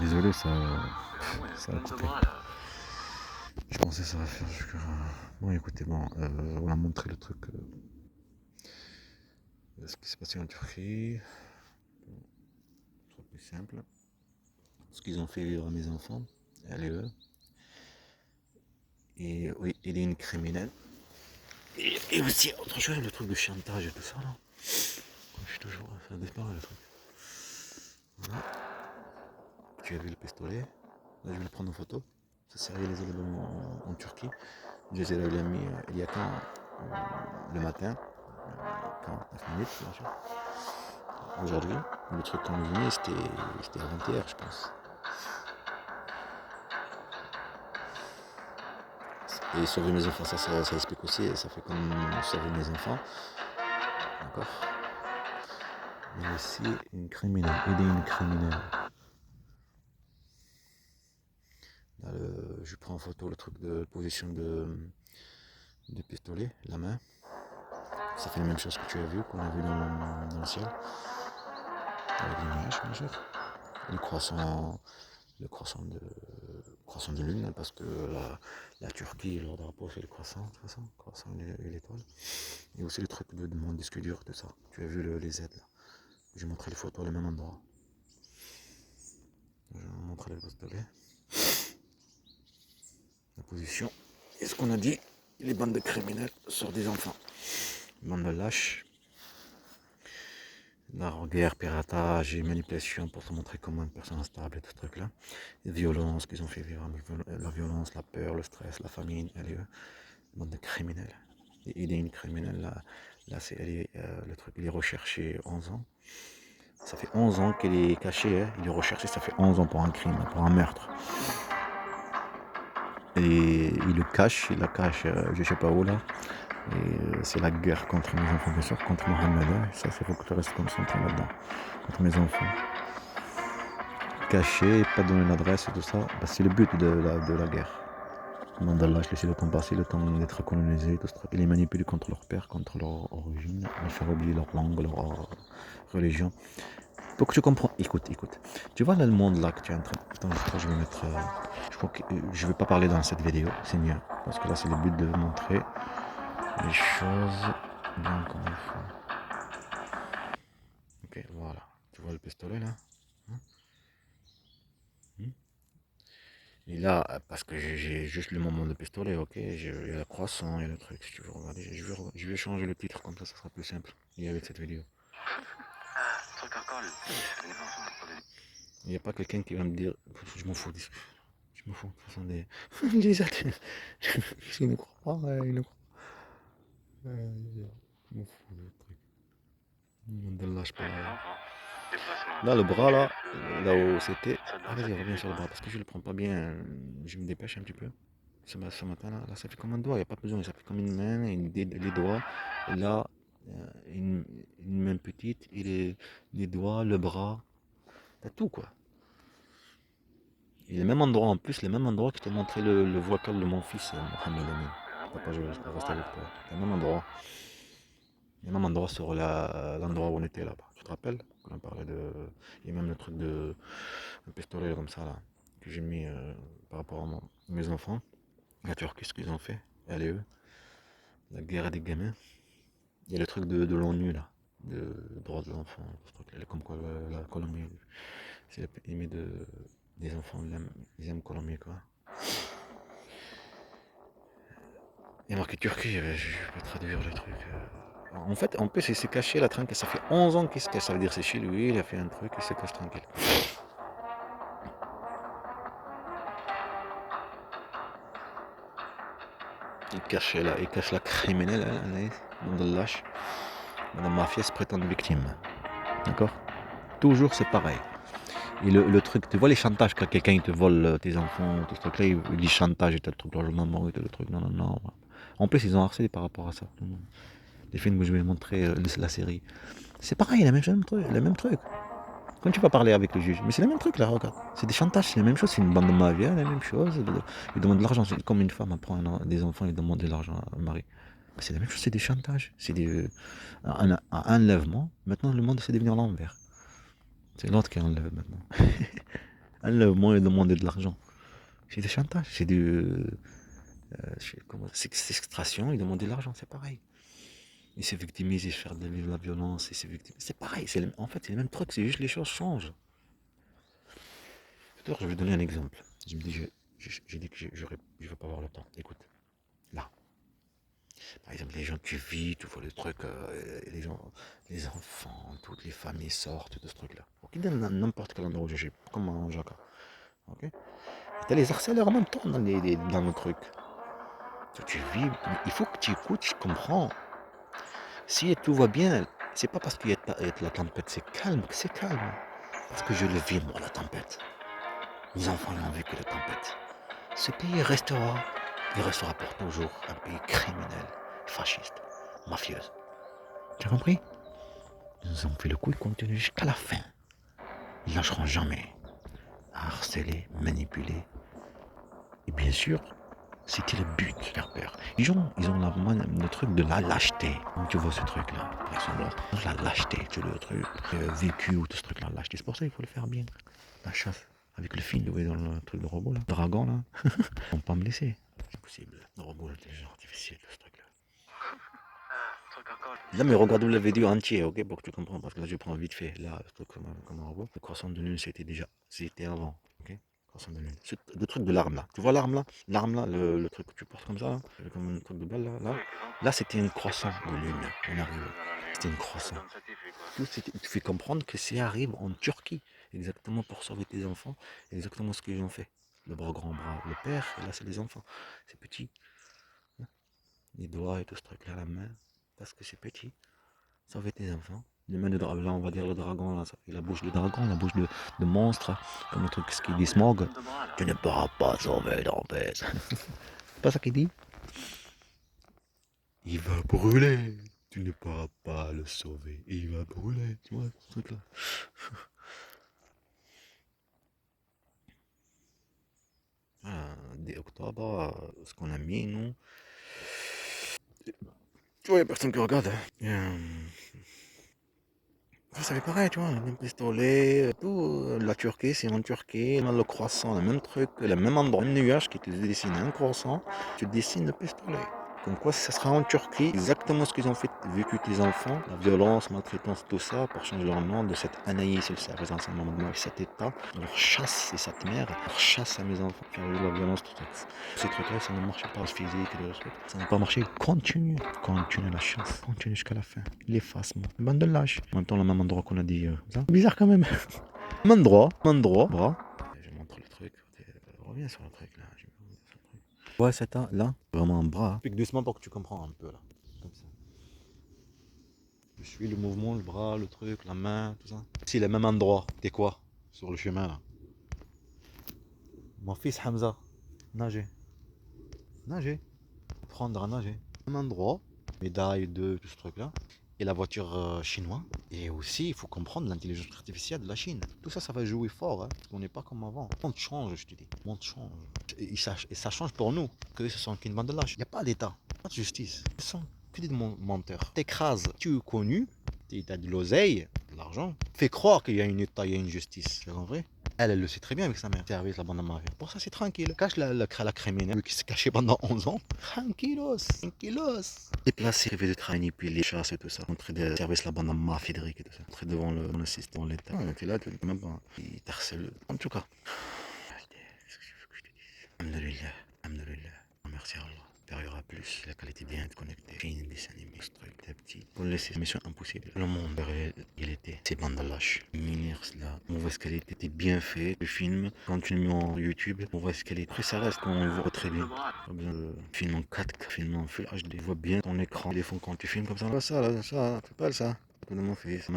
Désolé, ça a coupé. Je pensais que ça va faire jusqu'à... Bon, écoutez, bon, on a montré le truc, ce qui s'est passé en Turquie. Trop plus simple. Ce qu'ils ont fait vivre à mes enfants, elle et eux. Et oui, il est une criminelle. Et aussi, autre chose, le truc de chantage et tout ça, là. Je te jure, ça disparaît le truc. Voilà. Tu as vu le pistolet. Là, je vais le prendre en photo. Ça s'est réalisé en Turquie. Je les ai mis il y a quand le matin, 49 minutes, bien sûr. Aujourd'hui, le truc qu'on est venu, c'était avant-hier, je pense. Et sauver mes enfants, ça explique aussi, ça fait comme sauver mes enfants. D'accord. Mais aussi une criminelle, aider une criminelle. Là, je prends en photo le truc de position de pistolet, la main. Ça fait la même chose que tu as vu, qu'on a vu dans le ciel. Avec les nuages, bien sûr. Le croissant de lune, parce que la Turquie, leur drapeau, c'est le croissant, de toute façon, le croissant et l'étoile. Et aussi le truc de mon disque dur, tout ça. Tu as vu les aides là. J'ai montré les photos au même endroit. J'ai montré le pistolet. La position. Et ce qu'on a dit, les bandes de criminels sur des enfants. Bande de lâches. Guerre, piratage et manipulation pour te montrer comment une personne instable et tout ce truc là. Les violences qu'ils ont fait vivre, la violence, la peur, le stress, la famine, elle est bande de criminels. Et il est une criminelle là c'est, le truc, il est recherché 11 ans. Ça fait 11 ans qu'il est caché, hein. Il est recherché, ça fait 11 ans pour un crime, pour un meurtre. Et il le cache, il la cache, je sais pas où là. Et c'est la guerre contre mes enfants, bien sûr, contre Mohamed. Hein. Ça, il faut que tu restes concentré là-dedans. Contre mes enfants. Caché, pas donner l'adresse et tout ça, bah, c'est le but de la guerre. Mandallah, laisser le temps passer, le temps d'être colonisé, tout ça. Il les manipule contre leur père, contre leur origine, les faire oublier leur langue, leur religion. Pour que tu comprends, écoute. Tu vois là le monde là que tu es en train. Attends, je crois que je vais mettre. Je crois que je vais pas parler dans cette vidéo, c'est mieux. Parce que là, c'est le but de montrer les choses bien comme il faut. Ok, voilà. Tu vois le pistolet là. Et là, parce que j'ai juste le moment de pistolet, ok, il y a le croissant, il y a le truc, si tu veux regarder, je vais changer le titre, comme ça sera plus simple, et avec cette vidéo. Il n'y a pas quelqu'un qui va me dire, je m'en fous, je m'en fous, ce sont des... des athées. Ils ne croient pas, ils ne croient pas. Je m'en fous, le truc. Ne me lâche pas. Là, le bras, là où c'était... Ah, vas-y, reviens sur le bras, parce que je le prends pas bien, je me dépêche un petit peu. Ce matin là, ça fait comme un doigt, il n'y a pas besoin, ça fait comme une main, les doigts, et là, une main petite, et les doigts, le bras, t'as tout quoi. Et le même endroit en plus, le même endroit que je t'ai montré le vocal de mon fils, Mohamed Amin. T'as pas joué, je rester avec toi. Le même endroit. Le même endroit sur l'endroit où on était là-bas. Tu te rappelles? Quand on parlait de. Et même le truc de. Le pistolet comme ça là. Que j'ai mis par rapport à mes enfants. La Turquie, ce qu'ils ont fait. Elle et eux. La guerre des gamins. Il y a le truc de l'ONU là, de droits de l'enfant, ce truc-là, comme quoi la Colombie, c'est le pays des enfants, ils aiment Colombie quoi. Il y a marqué Turquie, je vais traduire le truc. En fait, en plus, il s'est caché la tranquille, ça fait 11 ans qu'il se cache, ça veut dire c'est chez lui, il a fait un truc, il se cache tranquille. Il cache la criminelle, dans le lâche, dans la mafia se prétend victime. D'accord? Toujours c'est pareil. Et le truc, tu vois les chantages, quand quelqu'un il te vole tes enfants, tout ce truc-là, il dit chantage et tel truc, leur maman et tel truc, non. En plus, ils ont harcelé par rapport à ça. Les films que je vais montrer, la série. C'est pareil, le même truc. Quand tu vas parler avec le juge, mais c'est le même truc là, regarde. C'est des chantages, c'est la même chose, c'est une bande de mafias, la même chose. Ils demandent de l'argent, c'est comme une femme apprend des enfants, ils demandent de l'argent à un mari. C'est la même chose, c'est des chantages, c'est un enlèvement. Maintenant, le monde c'est devenir l'envers. C'est l'autre qui enlève maintenant. Elle, au moins, demander de l'argent. C'est du chantage, c'est c'est extraction, il demandait de l'argent, c'est pareil. Il s'est victimisé, faire de la violence, il s'est victimisé. C'est pareil, en fait, c'est le même truc, c'est juste les choses changent. Tout à l'heure, je vais donner un exemple. Je me dis, j'ai dit que je ne vais pas avoir le temps. Écoute, là. Par exemple, les gens, tu vis, tu vois le truc, les gens, les enfants, toutes les familles sortent de ce truc-là. Ok, dans n'importe quel endroit où je suis, comme en Jacques. Ok. T'as les harceleurs en même temps dans le truc. Tu vis, il faut que tu écoutes, tu comprends. Si tout va bien, c'est pas parce qu'il y a la tempête, c'est calme que c'est calme. Parce que je le vis, moi, la tempête. Mes enfants n'ont vu que la tempête. Ce pays restera, il restera pour toujours un pays criminel, fasciste, mafieux. Tu as compris? Ils nous ont fait le coup, ils continuent jusqu'à la fin. Ils lâcheront jamais. À harceler, manipuler. Et bien sûr, c'était le but, leur père. Les gens, ils ont le truc de la lâcheté. Donc tu vois ce truc-là, par exemple, la lâcheté, tu le truc, vécu ou tout ce truc-là, lâcheté. C'est pour ça qu'il faut le faire bien. La chasse. Avec le film, vous voyez, dans le truc de robot, là. Dragon, là. Ils vont pas me laisser. C'est possible. Le robot, l'intelligence artificielle, ce truc-là. Là, mais regarde la vidéo entière, ok, pour que tu comprennes, parce que là, je prends vite fait, là, le truc comme un robot. Le croissant de lune, c'était avant, ok. Croissant de lune. Le truc de l'arme, là. Tu vois l'arme, là, le truc que tu portes comme ça, là, comme un truc de balle, là, c'était une croissant de lune, on arrive. C'était une croissant. Tout tu fais comprendre que c'est arrive en Turquie, exactement pour sauver tes enfants, exactement ce qu'ils ont fait. Le bras grand bras, le père, et là, c'est les enfants. C'est petit. Les doigts et tout ce truc-là, la main, parce que c'est petit. Sauver tes enfants. Les mains de dragon, là on va dire le dragon, là, la bouche de dragon, la bouche de monstre, comme le truc ce qu'il dit Smog. Tu ne pourras pas sauver ton pèse. C'est pas ça qu'il dit? Il va brûler. Tu ne pourras pas le sauver. Il va brûler. Tu vois ce truc là. Dès octobre, ce qu'on a mis, nous. Tu vois, il n'y a personne qui regarde. Hein. Ça fait pareil, tu vois, le même pistolet, tout. La Turquie, c'est en Turquie. Le croissant, le même truc, le même endroit, un nuage qui te dessine un croissant, tu dessines le pistolet. Comme quoi, ça sera en Turquie, exactement ce qu'ils ont fait, vécu tes enfants, la violence, maltraitance, tout ça, pour changer leur nom de cette Anaïs, il s'est récemment de cet état, leur chasse et cette mère, leur chasse à mes enfants, faire la violence, tout ça. Ces trucs-là, ça ne marche pas, le physique et le truc. Ça n'a pas marché, continue la chasse, continue jusqu'à la fin. L'effacement, bande de lâches. En même temps, le même endroit qu'on a dit, ça. Bizarre quand même. Même endroit, bras. Je montre le truc, reviens sur le truc là. Ouais, c'est là, vraiment un bras. Pique doucement pour que tu comprends un peu là. Comme ça. Je suis le mouvement, le bras, le truc, la main, tout ça. Si, le même endroit. T'es quoi? Sur le chemin là. Mon fils Hamza, nager. Nager. Apprendre à nager. Même endroit. Médaille de tout ce truc là. Et la voiture chinoise. Et aussi, il faut comprendre l'intelligence artificielle de la Chine. Tout ça, ça va jouer fort. Hein, parce qu'on n'est pas comme avant. Le monde change, je te dis. Le monde change. Et ça change pour nous. Que ce sont qu'une bande de lâches. Il n'y a pas d'État. Pas de justice. Ce sont que des menteurs. T'écrases. Tu es connu. Tu as de l'oseille. De l'argent. Fais croire qu'il y a une État, il y a une justice. C'est vrai? Elle le sait très bien avec sa mère. Service la bande à mafia. Pour ça, c'est tranquille. Cache la criminelle qui s'est cachée pendant 11 ans. Tranquillos. Tranquillos. Déplacé, rêver de travailler, puis les chasses et tout ça. Entrer de service la bande à mafia, Fédéric et tout ça. Entrer devant le système, l'État. T'es là, tu même pas. Il t'harcèle. En tout cas. Qu'est-ce que je veux que je te dise? Alhamdulillah. Alhamdulillah. Merci à Allah. Périora plus, la qualité bien connectée. Film, dessin animé, ce truc, des petits. Pour le laisser, mission impossible. Le monde réel, il était. C'est bande de lâches. Minir, cela. Mauvaise qualité, était bien fait. Le film, quand tu le mets en YouTube, mauvaise qualité. Après, ça reste, on le voit très bien. Pas besoin de film en 4K, film en Full HD. Tu vois bien ton écran. Téléphone quand tu filmes comme ça. Là, ça, là, ça, fais pas ça. Tout le monde fait ça.